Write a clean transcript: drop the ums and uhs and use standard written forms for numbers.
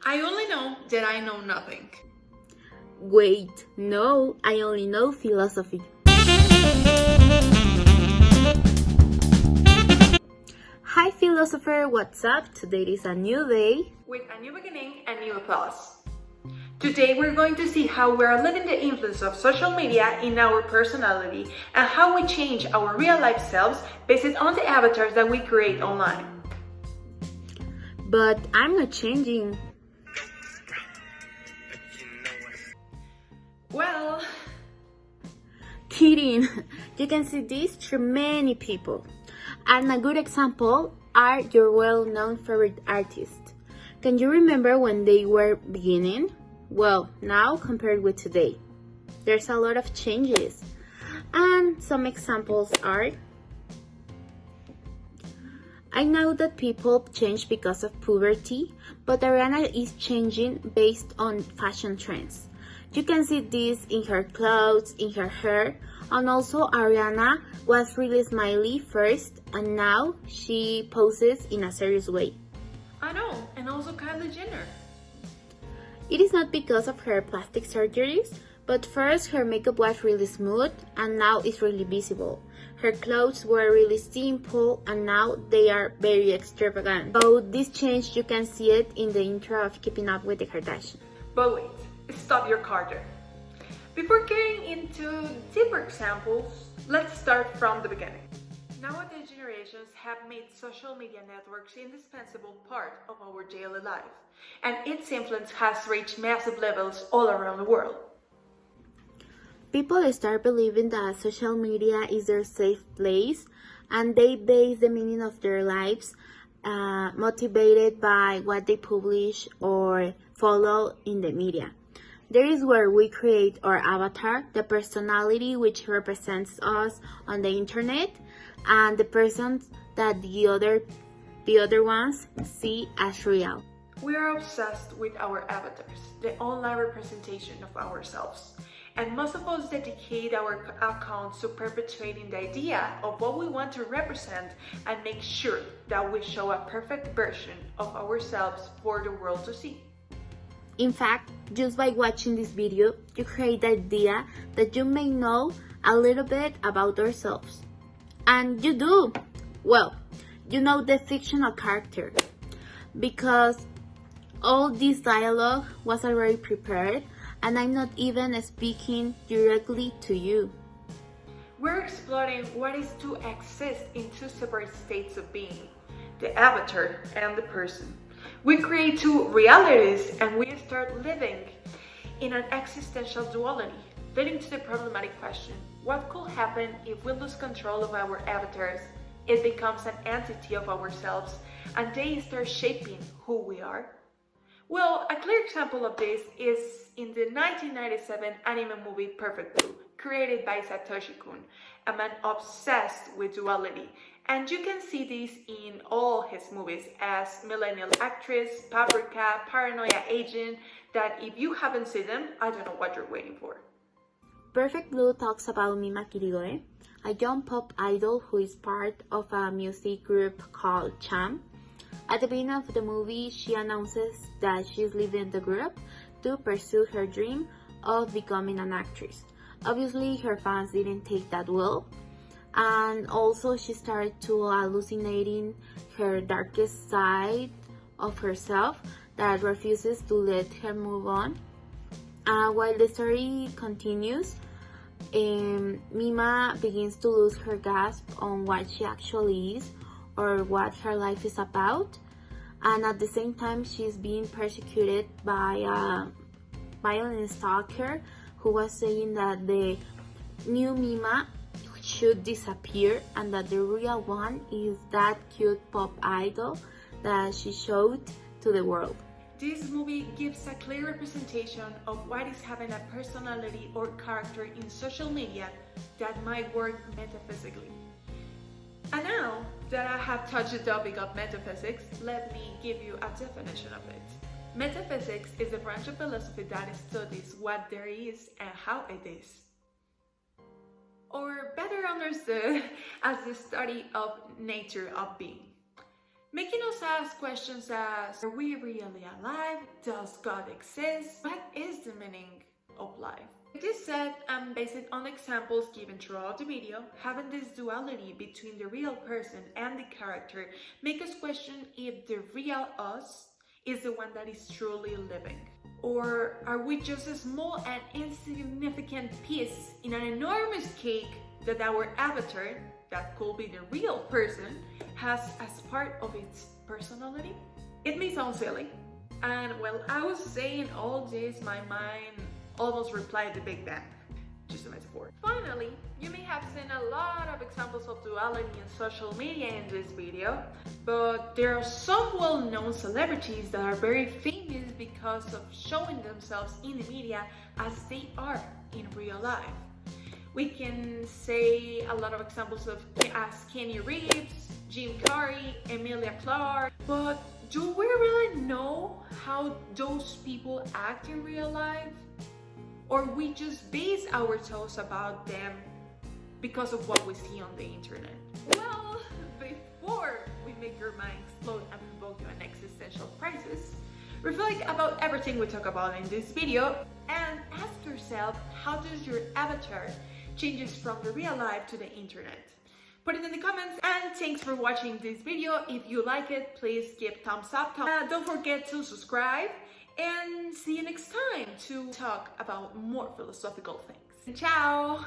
I only know that I know nothing. Wait, no, I only know philosophy. Hi philosopher, what's up? Today is a new day. With a new beginning and new applause. Today we're going to see how we're living the influence of social media in our personality and how we change our real life selves based on the avatars that we create online. But I'm not changing. Well, Kidding. You can see this through many people. And a good example are your well-known favorite artists. Can you remember when they were beginning? Well, now compared with today, there's a lot of changes. And some examples are: I know that people change because of puberty, but Ariana is changing based on fashion trends. You can see this in her clothes, in her hair, and also Ariana was really smiley first and now she poses in a serious way. I know, and also Kylie Jenner. It is not because of her plastic surgeries, but first her makeup was really smooth and now it's really visible. Her clothes were really simple and now they are very extravagant. So this change you can see it in the intro of Keeping Up with the Kardashians. But wait, stop your car there. Before getting into deeper examples, let's start from the beginning. Nowadays generations have made social media networks an indispensable part of our daily life, and its influence has reached massive levels all around the world. People start believing that social media is their safe place and they base the meaning of their lives motivated by what they publish or follow in the media. There is where we create our avatar, the personality which represents us on the internet, and the persons that the other ones see as real. We are obsessed with our avatars, the online representation of ourselves. And most of us dedicate our accounts to perpetuating the idea of what we want to represent and make sure that we show a perfect version of ourselves for the world to see. In fact, just by watching this video, you create the idea that you may know a little bit about ourselves. And you do. Well, you know the fictional character. Because all this dialogue was already prepared and I'm not even speaking directly to you. We're exploring what is to exist in two separate states of being, the avatar and the person. We create two realities and we start living in an existential duality, leading to the problematic question, what could happen if we lose control of our avatars? It becomes an entity of ourselves and they start shaping who we are. Well, a clear example of this is in the 1997 anime movie Perfect Blue, created by Satoshi Kon, a man obsessed with duality. And you can see this in all his movies as Millennial Actress, Paprika, Paranoia Agent, that if you haven't seen them, I don't know what you're waiting for. Perfect Blue talks about Mima Kirigoe, a young pop idol who is part of a music group called Cham. At the beginning of the movie, she announces that she's leaving the group to pursue her dream of becoming an actress. Obviously, her fans didn't take that well, and also she started to hallucinating her darkest side of herself that refuses to let her move on. While the story continues, Mima begins to lose her grasp on what she actually is or what her life is about, and at the same time she's being persecuted by a violent stalker who was saying that the new Mima should disappear and that the real one is that cute pop idol that she showed to the world. This movie gives a clear representation of what is having a personality or character in social media that might work metaphysically. And now that I have touched the topic of metaphysics, let me give you a definition of it. Metaphysics is a branch of philosophy that studies what there is and how it is. Or better understood as the study of nature of being. making us ask questions as, are we really alive? Does God exist? What is the meaning of life? This said, and based on examples given throughout the video, having this duality between the real person and the character make us question if the real us is the one that is truly living. Or are we just a small and insignificant piece in an enormous cake that our avatar, that could be the real person, has as part of its personality? It may sound silly, and while I was saying all this, my mind almost replied the Big Bang. Just a metaphor. Finally, you may have seen a lot of examples of duality in social media in this video, but there are some well-known celebrities that are very famous because of showing themselves in the media as they are in real life. We can say a lot of examples of as Kenny Reeves, Jim Carrey, Emilia Clarke, but do we really know how those people act in real life? Or we just base our thoughts about them because of what we see on the internet? Well, before we make your mind explode and provoke you an existential crisis, reflect about everything we talk about in this video and ask yourself, how does your avatar changes from the real life to the internet? Put it in the comments, and thanks for watching this video. If you like it, please give thumbs up. Don't forget to subscribe, and see you next time to talk about more philosophical things. Ciao!